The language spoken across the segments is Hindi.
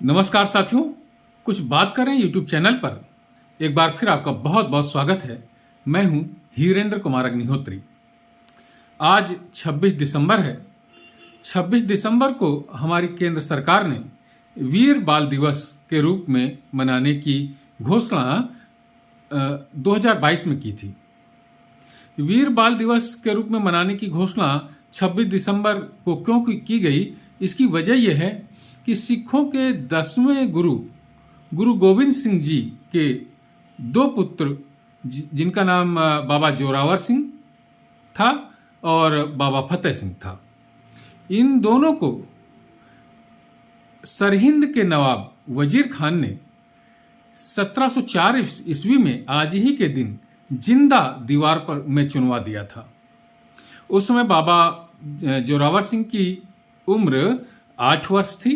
नमस्कार साथियों, कुछ बात करें यूट्यूब चैनल पर एक बार फिर आपका बहुत बहुत स्वागत है। मैं हूं हीरेंद्र कुमार अग्निहोत्री। आज 26 दिसंबर है। 26 दिसंबर को हमारी केंद्र सरकार ने वीर बाल दिवस के रूप में मनाने की घोषणा 2022 में की थी। वीर बाल दिवस के रूप में मनाने की घोषणा 26 दिसंबर को क्यों की गई, इसकी वजह यह है कि सिखों के 10वें गुरु गोविंद सिंह जी के दो पुत्र, जिनका नाम बाबा जोरावर सिंह था और बाबा फतेह सिंह था, इन दोनों को सरहिंद के नवाब वजीर खान ने 1704 ईस्वी में आज ही के दिन जिंदा दीवार पर में चुनवा दिया था। उस समय बाबा जोरावर सिंह की उम्र 8 वर्ष थी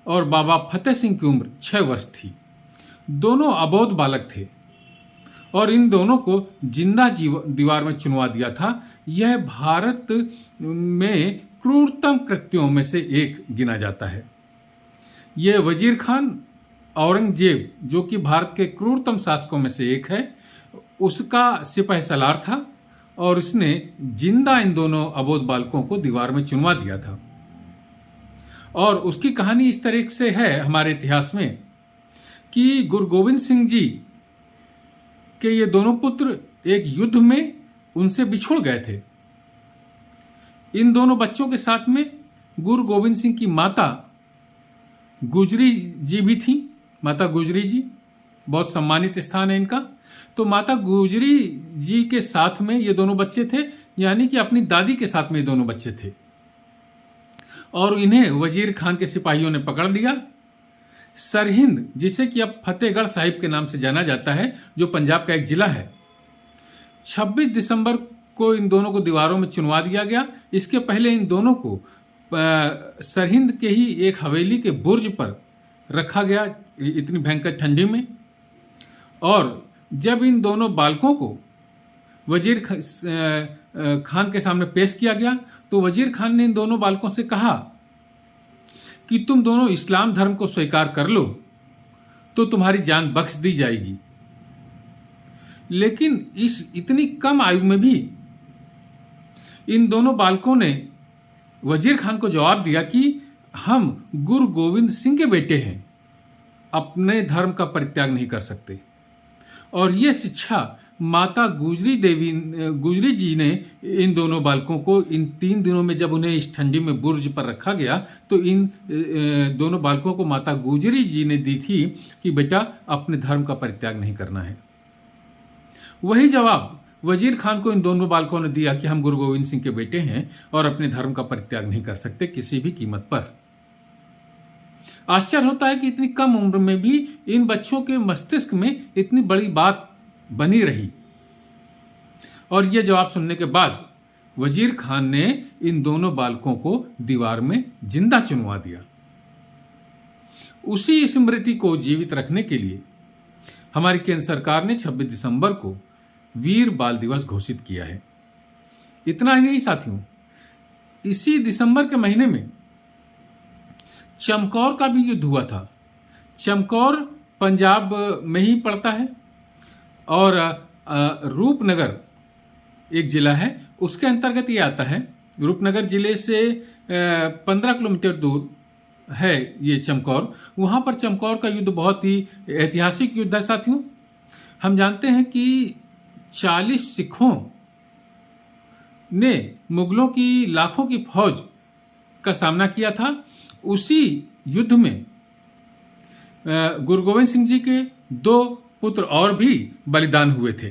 और बाबा फतेह सिंह की उम्र 6 वर्ष थी। दोनों अबोध बालक थे और इन दोनों को जिंदा दीवार में चुनवा दिया था। यह भारत में क्रूरतम कृत्यों में से एक गिना जाता है। यह वजीर खान औरंगजेब, जो कि भारत के क्रूरतम शासकों में से एक है, उसका सिपाही सलार था और उसने जिंदा इन दोनों अबोध बालकों को दीवार में चुनवा दिया था। और उसकी कहानी इस तरह से है हमारे इतिहास में कि गुरु गोविंद सिंह जी के ये दोनों पुत्र एक युद्ध में उनसे बिछुड़ गए थे। इन दोनों बच्चों के साथ में गुरु गोविंद सिंह की माता गुजरी जी भी थी। माता गुजरी जी बहुत सम्मानित स्थान है इनका। तो माता गुजरी जी के साथ में ये दोनों बच्चे थे, यानी कि अपनी दादी के साथ में ये दोनों बच्चे थे। और इन्हें वजीर खान के सिपाहियों ने पकड़ लिया। सरहिंद, जिसे कि अब फतेहगढ़ साहिब के नाम से जाना जाता है, जो पंजाब का एक जिला है, 26 दिसंबर को इन दोनों को दीवारों में चुनवा दिया गया। इसके पहले इन दोनों को सरहिंद के ही एक हवेली के बुर्ज पर रखा गया, इतनी भयंकर ठंडी में। और जब इन दोनों बालकों को वजीर खान के सामने पेश किया गया तो वजीर खान ने इन दोनों बालकों से कहा कि तुम दोनों इस्लाम धर्म को स्वीकार कर लो तो तुम्हारी जान बख्श दी जाएगी। लेकिन इस इतनी कम आयु में भी इन दोनों बालकों ने वजीर खान को जवाब दिया कि हम गुरु गोविंद सिंह के बेटे हैं, अपने धर्म का परित्याग नहीं कर सकते। और यह शिक्षा माता गुजरी जी ने इन दोनों बालकों को इन 3 दिनों में, जब उन्हें इस ठंडी में बुर्ज पर रखा गया, तो इन दोनों बालकों को माता गुजरी जी ने दी थी कि बेटा अपने धर्म का परित्याग नहीं करना है। वही जवाब वजीर खान को इन दोनों बालकों ने दिया कि हम गुरु गोविंद सिंह के बेटे हैं और अपने धर्म का परित्याग नहीं कर सकते किसी भी कीमत पर। आश्चर्य होता है कि इतनी कम उम्र में भी इन बच्चों के मस्तिष्क में इतनी बड़ी बात बनी रही। और यह जवाब सुनने के बाद वजीर खान ने इन दोनों बालकों को दीवार में जिंदा चुनवा दिया। उसी स्मृति को जीवित रखने के लिए हमारी केंद्र सरकार ने 26 दिसंबर को वीर बाल दिवस घोषित किया है। इतना ही नहीं साथियों, इसी दिसंबर के महीने में चमकौर का भी युद्ध हुआ था। चमकौर पंजाब में ही पड़ता है और रूपनगर एक जिला है, उसके अंतर्गत ये आता है। रूपनगर जिले से 15 किलोमीटर दूर है ये चमकौर। वहां पर चमकौर का युद्ध बहुत ही ऐतिहासिक युद्ध है साथियों। हम जानते हैं कि 40 सिखों ने मुगलों की लाखों की फौज का सामना किया था। उसी युद्ध में गुरु गोविंद सिंह जी के 2 पुत्र और भी बलिदान हुए थे।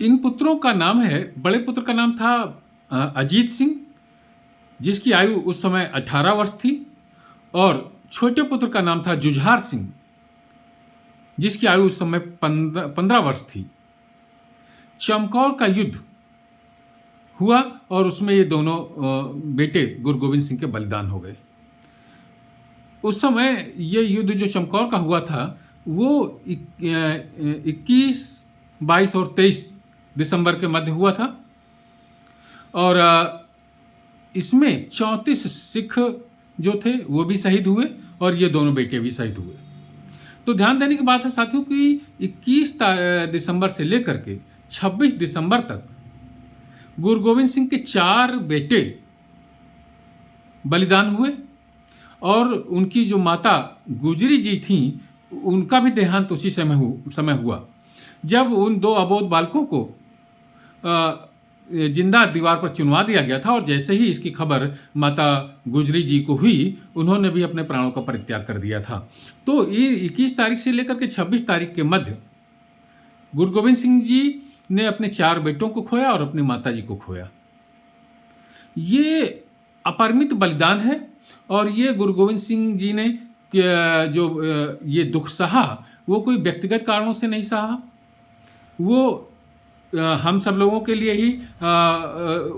इन पुत्रों का नाम है, बड़े पुत्र का नाम था अजीत सिंह, जिसकी आयु उस समय 18 वर्ष थी, और छोटे पुत्र का नाम था जुझार सिंह, जिसकी आयु उस समय 15 वर्ष थी। चमकौर का युद्ध हुआ और उसमें ये दोनों बेटे गुरु गोविंद सिंह के बलिदान हो गए। उस समय ये युद्ध जो चमकौर का हुआ था वो 21, 22 और 23 दिसंबर के मध्य हुआ था। और इसमें 34 सिख जो थे वो भी शहीद हुए और ये दोनों बेटे भी शहीद हुए। तो ध्यान देने की बात है साथियों कि 21 दिसंबर से लेकर के 26 दिसंबर तक गुरु गोविंद सिंह के 4 बेटे बलिदान हुए और उनकी जो माता गुजरी जी थीं उनका भी देहांत उसी समय हुआ जब उन 2 अबोध बालकों को जिंदा दीवार पर चुनवा दिया गया था। और जैसे ही इसकी खबर माता गुजरी जी को हुई उन्होंने भी अपने प्राणों का परित्याग कर दिया था। तो ये 21 तारीख से लेकर के 26 तारीख के मध्य गुरु गोविंद सिंह जी ने अपने 4 बेटों को खोया और अपनी माता जी को खोया। ये अपरिमित बलिदान है और ये गुरु गोविंद सिंह जी ने जो ये दुख सहा वो कोई व्यक्तिगत कारणों से नहीं सहा, वो हम सब लोगों के लिए ही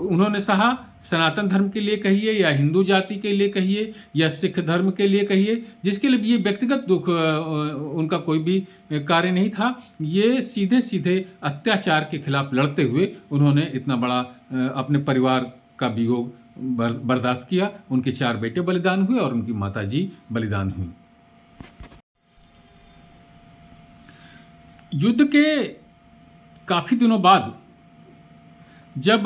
उन्होंने सहा। सनातन धर्म के लिए कहिए या हिंदू जाति के लिए कहिए या सिख धर्म के लिए कहिए, जिसके लिए ये व्यक्तिगत दुख उनका कोई भी कार्य नहीं था। ये सीधे सीधे अत्याचार के खिलाफ लड़ते हुए उन्होंने इतना बड़ा अपने परिवार का वियोग बर्दाश्त किया। उनके 4 बेटे बलिदान हुए और उनकी माता जी बलिदान हुई। युद्ध के काफी दिनों बाद जब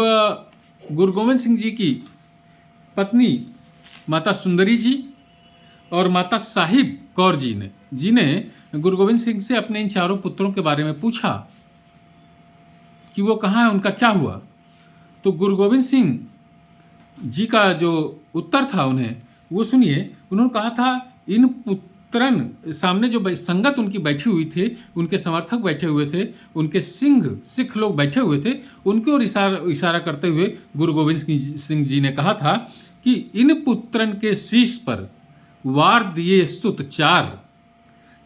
गुरु गोविंद सिंह जी की पत्नी माता सुंदरी जी और माता साहिब कौर जी ने जिन्हें गुरु गोविंद सिंह से अपने इन 4 पुत्रों के बारे में पूछा कि वो कहाँ है, उनका क्या हुआ, तो गुरु गोविंद सिंह जी का जो उत्तर था उन्हें वो सुनिए। उन्होंने कहा था इन पुत्रन सामने जो संगत उनकी बैठी हुई थे, उनके समर्थक बैठे हुए थे, उनके सिख लोग बैठे हुए थे, उनकी ओर इशारा करते हुए गुरु गोविंद सिंह जी ने कहा था कि इन पुत्रन के शीश पर वार दिए सुत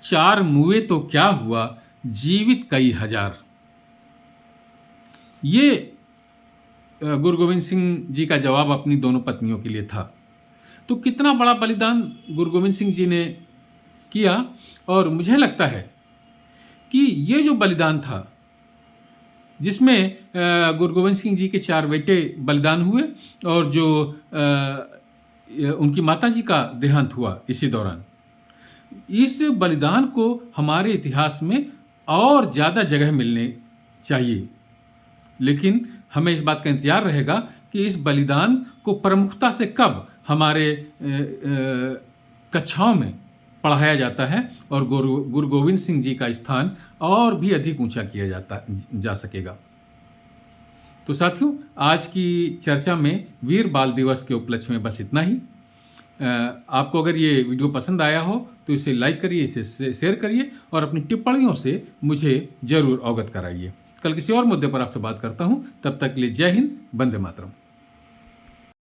4 मुए तो क्या हुआ, जीवित कई हजार। ये गुरु गोविंद सिंह जी का जवाब अपनी दोनों पत्नियों के लिए था। तो कितना बड़ा बलिदान गुरु गोविंद सिंह जी ने किया। और मुझे लगता है कि ये जो बलिदान था जिसमें गुरु गोविंद सिंह जी के 4 बेटे बलिदान हुए और जो उनकी माता जी का देहांत हुआ इसी दौरान, इस बलिदान को हमारे इतिहास में और ज़्यादा जगह मिलने चाहिए। लेकिन हमें इस बात का इंतजार रहेगा कि इस बलिदान को प्रमुखता से कब हमारे कक्षाओं में पढ़ाया जाता है और गुरु गोविंद सिंह जी का स्थान और भी अधिक ऊंचा किया जा सकेगा। तो साथियों, आज की चर्चा में वीर बाल दिवस के उपलक्ष्य में बस इतना ही। आपको अगर ये वीडियो पसंद आया हो तो इसे लाइक करिए, इसे शेयर करिए और अपनी टिप्पणियों से मुझे जरूर अवगत कराइए। कल किसी और मुद्दे पर आपसे बात करता हूं। तब तक के लिए जय हिंद, वंदे मातरम।